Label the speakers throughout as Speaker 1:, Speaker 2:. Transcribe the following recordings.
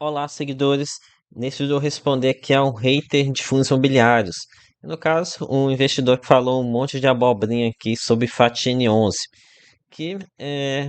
Speaker 1: Olá, seguidores. Nesse vídeo eu vou responder aqui a um hater de fundos imobiliários. No caso, um investidor que falou um monte de abobrinha aqui sobre Fatine 11, que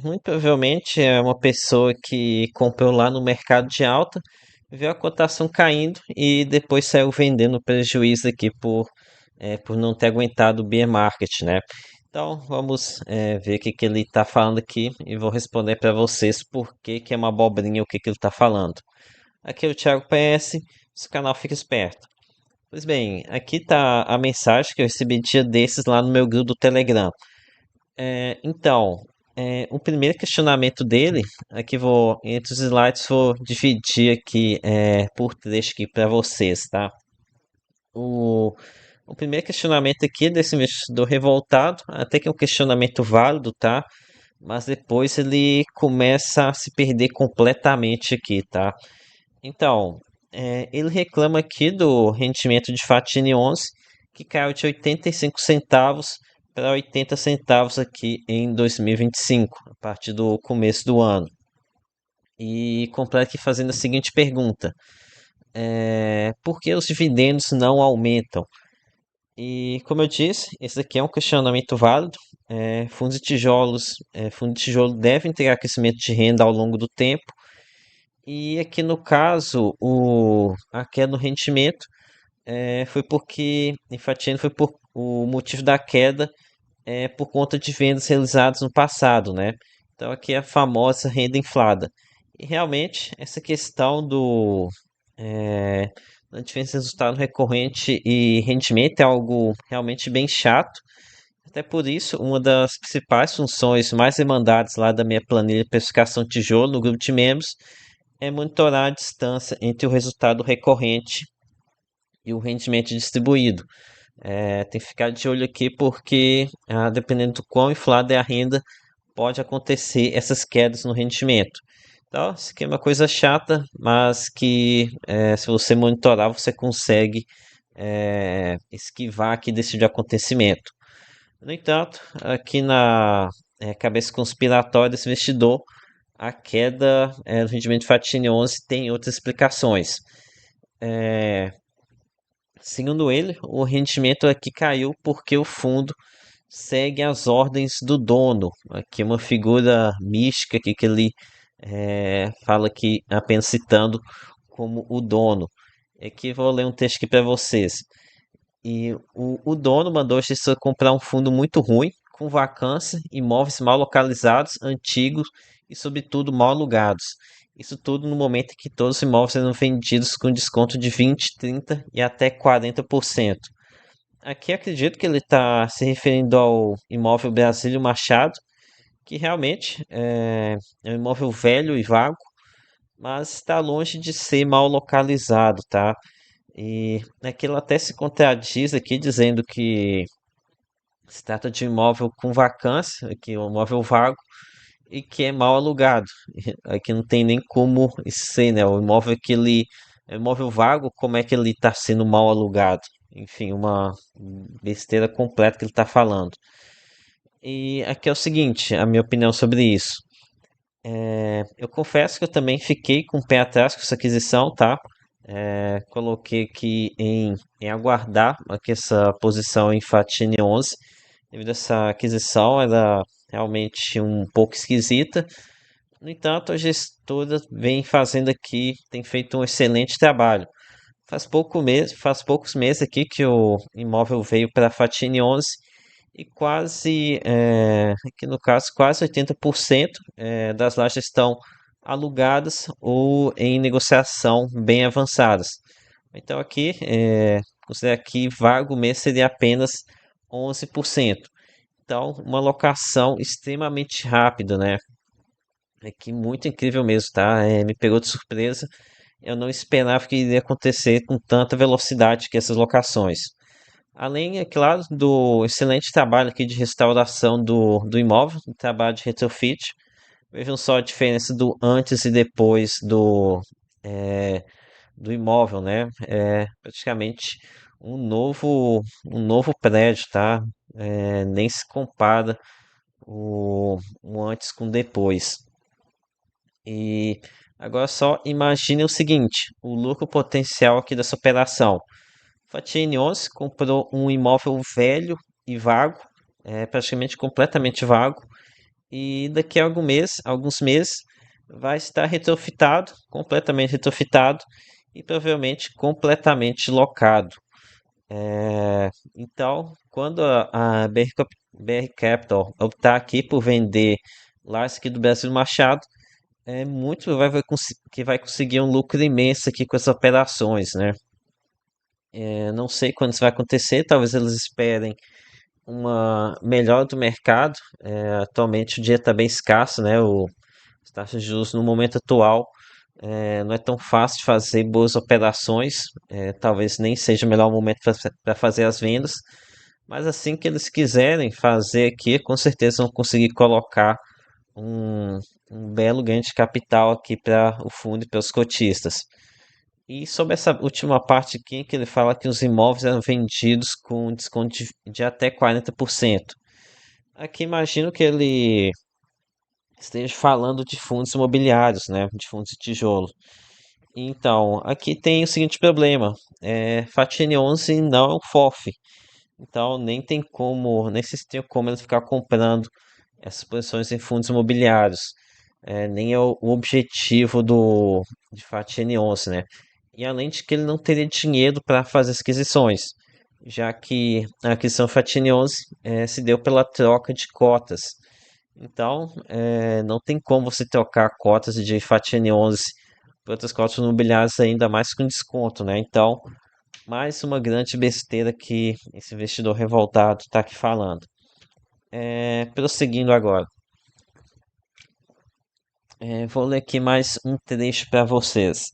Speaker 1: muito provavelmente é uma pessoa que comprou lá no mercado de alta, viu a cotação caindo e depois saiu vendendo prejuízo aqui por não ter aguentado o bear market, né? Então vamos ver o que que ele está falando aqui e vou responder para vocês por que que é uma abobrinha o que que ele está falando. Aqui é o Thiago PS, esse canal Fica Esperto. Pois bem, aqui tá a mensagem que eu recebi dia desses lá no meu grupo do Telegram. O primeiro questionamento dele, aqui vou, entre os slides, vou dividir aqui por trecho aqui para vocês, tá? O, o primeiro questionamento aqui desse investidor revoltado, até que é um questionamento válido, tá? Mas depois ele começa a se perder completamente aqui, tá? Então, ele reclama aqui do rendimento de Fatine 11, que caiu de 85 centavos para 80 centavos aqui em 2025, a partir do começo do ano. E completa aqui fazendo a seguinte pergunta: por que os dividendos não aumentam? E como eu disse, esse aqui é um questionamento válido. Fundos de tijolo devem ter crescimento de renda ao longo do tempo. E aqui no caso, a queda no rendimento foi porque, enfatizando, foi por o motivo da queda por conta de vendas realizadas no passado, né? Então aqui é a famosa renda inflada. E realmente essa questão é, da diferença de resultado recorrente e rendimento é algo realmente bem chato. Até por isso, uma das principais funções mais demandadas lá da minha planilha de precificação de tijolo no grupo de membros é monitorar a distância entre o resultado recorrente e o rendimento distribuído. Tem que ficar de olho aqui porque, dependendo do quão inflada é a renda, pode acontecer essas quedas no rendimento. Então, isso aqui é uma coisa chata, mas que se você monitorar, você consegue esquivar aqui desse tipo de acontecimento. No entanto, aqui na cabeça conspiratória desse investidor, a queda do rendimento de Fatine 11 tem outras explicações. É, Segundo ele, o rendimento aqui caiu porque o fundo segue as ordens do dono. Aqui é uma figura mística aqui que ele fala aqui, apenas citando como o dono. Aqui vou ler um texto aqui para vocês. E o dono mandou a justiça comprar um fundo muito ruim, com vacância, imóveis mal localizados, antigos e, sobretudo, mal alugados. Isso tudo no momento em que todos os imóveis eram vendidos com desconto de 20, 30 e até 40%. Aqui acredito que ele está se referindo ao imóvel Brasílio Machado, que realmente é um imóvel velho e vago, mas está longe de ser mal localizado, tá? E aquilo até se contradiz aqui, dizendo que se trata de um imóvel com vacância, que é um imóvel vago e que é mal alugado. Aqui não tem nem como isso ser, né? O imóvel que ele é um imóvel vago, como é que ele está sendo mal alugado? Enfim, uma besteira completa que ele está falando. E aqui é o seguinte, a minha opinião sobre isso. Eu confesso que eu também fiquei com o pé atrás com essa aquisição, tá? Coloquei aqui em aguardar aqui essa posição em Fatine 11, devido a essa aquisição, era realmente um pouco esquisita. No entanto, a gestora vem fazendo aqui, tem feito um excelente trabalho. Faz poucos meses aqui que o imóvel veio para a Fatine 11 e quase, aqui no caso, quase 80% das lajes estão alugadas ou em negociação bem avançadas. Então aqui, considero que vago mês seria apenas 11%. Então, uma locação extremamente rápida, né? É que muito incrível mesmo, tá? Me pegou de surpresa. Eu não esperava que iria acontecer com tanta velocidade que essas locações. Além, é claro, do excelente trabalho aqui de restauração do imóvel, do trabalho de retrofit. Vejam só a diferença do antes e depois é, do imóvel, né? É praticamente um novo prédio, tá? Nem se compara o antes com o depois. E Agora só imagine o seguinte, o lucro potencial aqui dessa operação. Fatiene 11 comprou um imóvel velho e vago, praticamente completamente vago, e daqui a alguns meses, vai estar retrofitado, completamente retrofitado e provavelmente completamente locado. Então, quando a BR Capital optar aqui por vender lá aqui do Brasil Machado, é muito que vai conseguir um lucro imenso aqui com as operações, né? Não sei quando isso vai acontecer, talvez eles esperem uma melhora do mercado. Atualmente o dinheiro está bem escasso, né? As taxas de juros no momento atual não é tão fácil de fazer boas operações. Talvez nem seja o melhor momento para fazer as vendas, mas assim que eles quiserem fazer aqui, com certeza vão conseguir colocar um, um belo ganho de capital aqui para o fundo e para os cotistas. E sobre essa última parte aqui, que ele fala que os imóveis eram vendidos com desconto de até 40%. Aqui imagino que ele esteja falando de fundos imobiliários, né? De fundos de tijolo. Então, aqui tem o seguinte problema. Fatine 11 não é um FOF. Então, nem sei se tem como ele ficar comprando essas posições em fundos imobiliários. Nem é o objetivo de Fatine 11, né? E além de que ele não teria dinheiro para fazer as aquisições, já que a aquisição Fatine 11 se deu pela troca de cotas. Então, não tem como você trocar cotas de Fatine 11 por outras cotas imobiliárias ainda mais com desconto, né? Então, mais uma grande besteira que esse investidor revoltado está aqui falando. Prosseguindo agora. Vou ler aqui mais um trecho para vocês.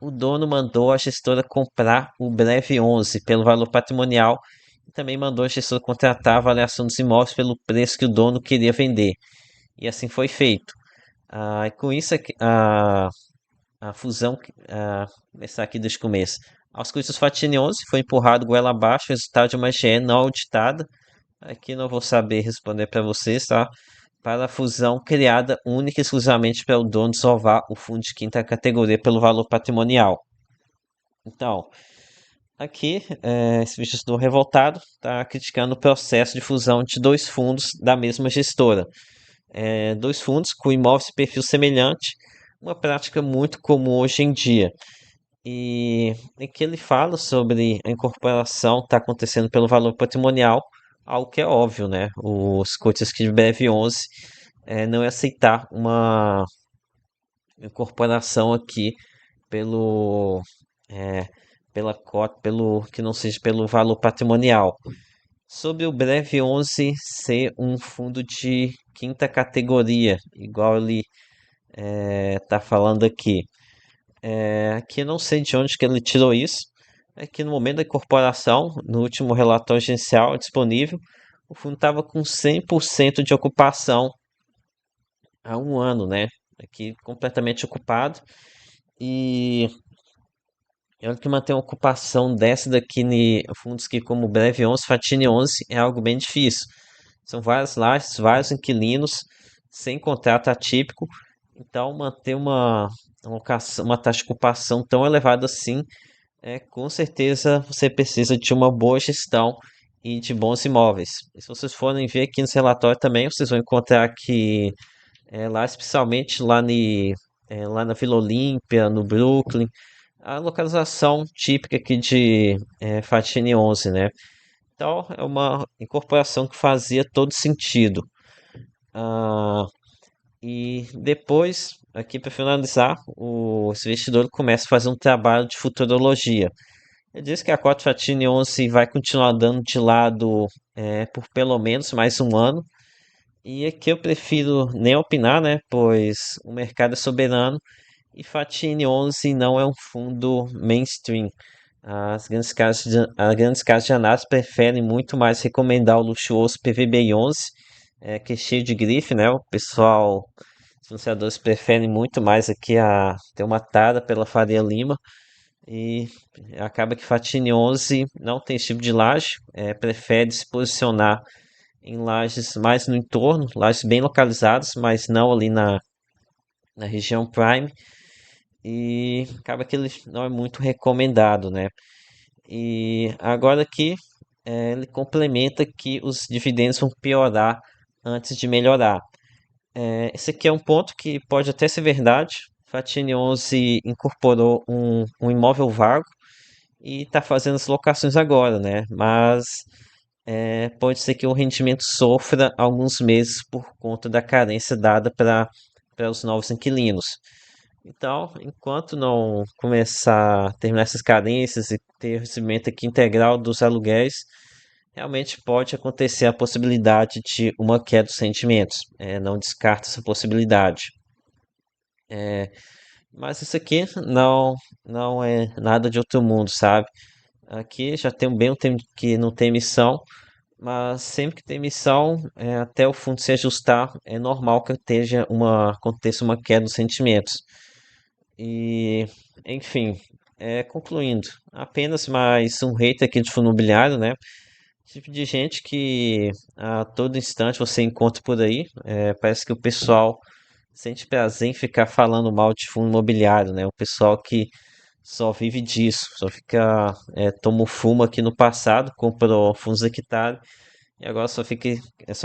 Speaker 1: O dono mandou a gestora comprar o Breve 11 pelo valor patrimonial e também mandou a gestora contratar a avaliação dos imóveis pelo preço que o dono queria vender. E assim foi feito. Com isso, a fusão, começar aqui desde o começo. Aos custos Fatini 11 foi empurrado goela abaixo o resultado de uma GE não auditada. Aqui não vou saber responder para vocês, tá? Para a fusão criada única e exclusivamente para o dono salvar o fundo de quinta categoria pelo valor patrimonial. Então, aqui, esse investidor revoltado está criticando o processo de fusão de dois fundos da mesma gestora. Dois fundos com imóveis de perfil semelhante, uma prática muito comum hoje em dia. E em que ele fala sobre a incorporação está acontecendo pelo valor patrimonial, algo que é óbvio, né? Os cotistas de BF11 não é aceitar uma incorporação aqui pelo é, pela cota, pelo que não seja pelo valor patrimonial. Sobre o Breve 11 ser um fundo de quinta categoria, igual ele está falando aqui. Aqui eu não sei de onde que ele tirou isso. É que no momento da incorporação, no último relatório gerencial disponível, o fundo estava com 100% de ocupação há um ano, né? Aqui completamente ocupado. E olha que manter uma ocupação dessa daqui em fundos que como o Breve 11, Fatine 11 é algo bem difícil. São várias lajes, vários inquilinos, sem contrato atípico. Então, manter uma taxa de ocupação tão elevada assim, com certeza você precisa de uma boa gestão e de bons imóveis. E se vocês forem ver aqui nesse relatório também, vocês vão encontrar que lá, especialmente lá na Vila Olímpia, no Brooklyn, a localização típica aqui de Fatine 11, né? Então, é uma incorporação que fazia todo sentido. Ah, e depois, aqui para finalizar, o investidor começa a fazer um trabalho de futurologia. Ele diz que a cota Fatine 11 vai continuar dando de lado por pelo menos mais um ano. E aqui eu prefiro nem opinar, né? Pois o mercado é soberano e Fatine 11 não é um fundo mainstream. As grandes casas de análise preferem muito mais recomendar o luxuoso PVBI 11, que é cheio de grife, né? O pessoal, os financiadores preferem muito mais aqui ter uma tara pela Faria Lima e acaba que Fatine 11 não tem esse tipo de laje, prefere se posicionar em lajes mais no entorno, lajes bem localizadas, mas não ali na região Prime, e acaba que ele não é muito recomendado, né? E agora aqui ele complementa que os dividendos vão piorar antes de melhorar. Esse aqui é um ponto que pode até ser verdade. Fatine 11 incorporou um imóvel vago e está fazendo as locações agora, né? Mas pode ser que o rendimento sofra alguns meses por conta da carência dada para os novos inquilinos. Então, enquanto não começar a terminar essas carências e ter recebimento aqui integral dos aluguéis, realmente pode acontecer a possibilidade de uma queda dos rendimentos. Não descarta essa possibilidade. Mas isso aqui não é nada de outro mundo, sabe? Aqui já tem bem um tempo que não tem emissão, mas sempre que tem emissão, até o fundo se ajustar, é normal que aconteça uma queda dos rendimentos. E, enfim, concluindo, apenas mais um hater aqui de fundo imobiliário, né? Tipo de gente que a todo instante você encontra por aí. Parece que o pessoal sente prazer em ficar falando mal de fundo imobiliário, né? O pessoal que só vive disso, só fica, toma o fumo aqui no passado, comprou fundos hectare e agora só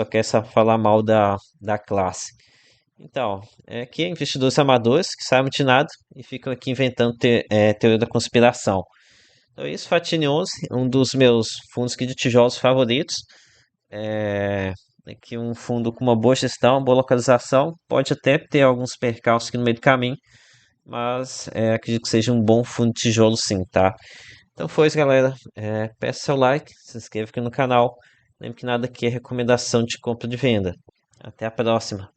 Speaker 1: quer falar mal da classe. Então, aqui é investidores amadores que sabem de nada e ficam aqui inventando teoria da conspiração. Então, isso, Fatine 11, um dos meus fundos aqui de tijolos favoritos. É, que um fundo com uma boa gestão, uma boa localização, pode até ter alguns percalços aqui no meio do caminho, mas acredito que seja um bom fundo de tijolo sim, tá? Então foi isso, galera. Peça seu like, se inscreva aqui no canal. Lembre que nada aqui é recomendação de compra ou de venda. Até a próxima.